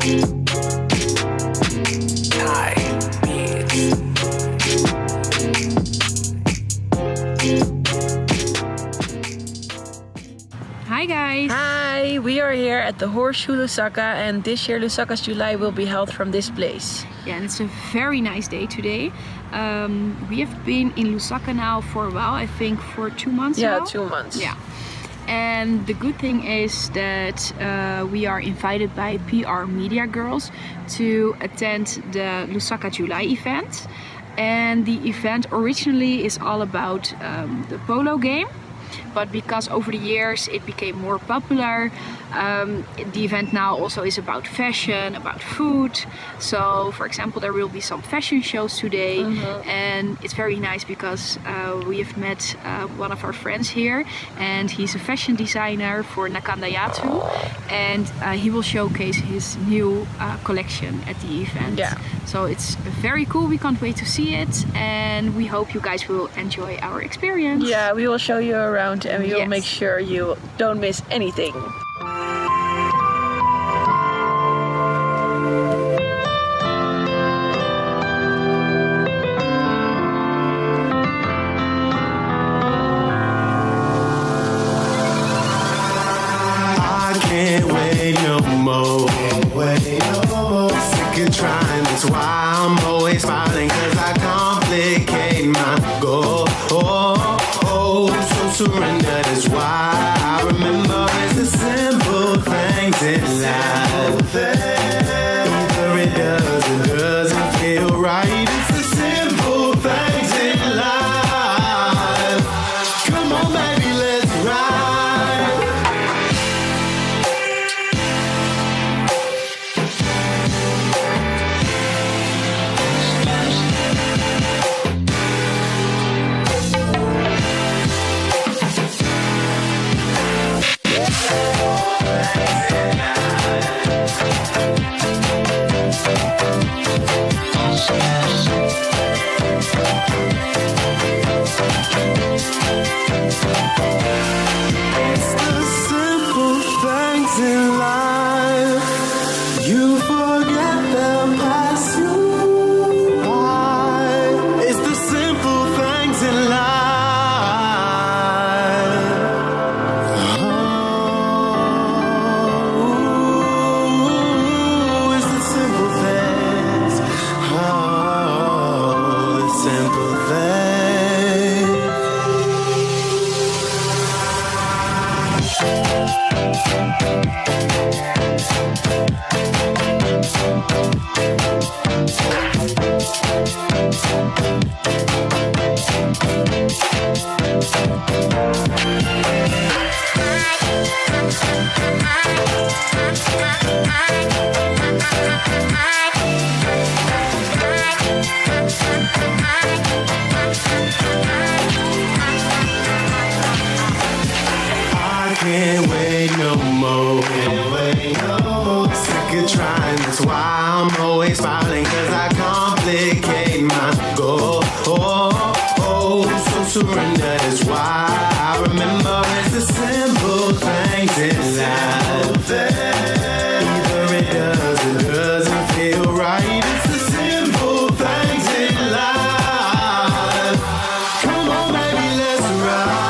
Hi guys! Hi! We are here at the Horseshoe Lusaka, and this year Lusaka's July will be held from this place. Yeah, and it's a very nice day today. We have been in Lusaka now for a while, I think for 2 months now. Yeah, 2 months. Yeah. And the good thing is that we are invited by PR Media Girls to attend the Lusaka July event. And the event originally is all about the polo game. But because over the years it became more popular, the event now also is about fashion, about food. So for example, there will be some fashion shows today. And it's very nice because we have met one of our friends here, and he's a fashion designer for Nakandayatu, and he will showcase his new collection at the event. Yeah. So it's very cool, we can't wait to see it, and we hope you guys will enjoy our experience. Yeah, we will show you around and we will make sure you don't miss anything. I can't wait no more. Sick of trying, that's why I'm always smiling, cause I complicate my goal. So surrender is why I remember it's the simple things in life. Either it does or doesn't feel right. It's the simple things in life. Come on baby, let's ride. It's the simple things in life. You forget them, pass you by. It's the simple things in life. Oh, it's the simple things. Oh, the simple things. I can't wait no more. Sick of trying, that's why I'm always smiling, cause I complicate my goal. So surrender is why I remember it's the simple things in life. Either it does or doesn't feel right. It's the simple things in life. Come on baby, let's ride. It's the simple things in life. Come on baby, let's ride.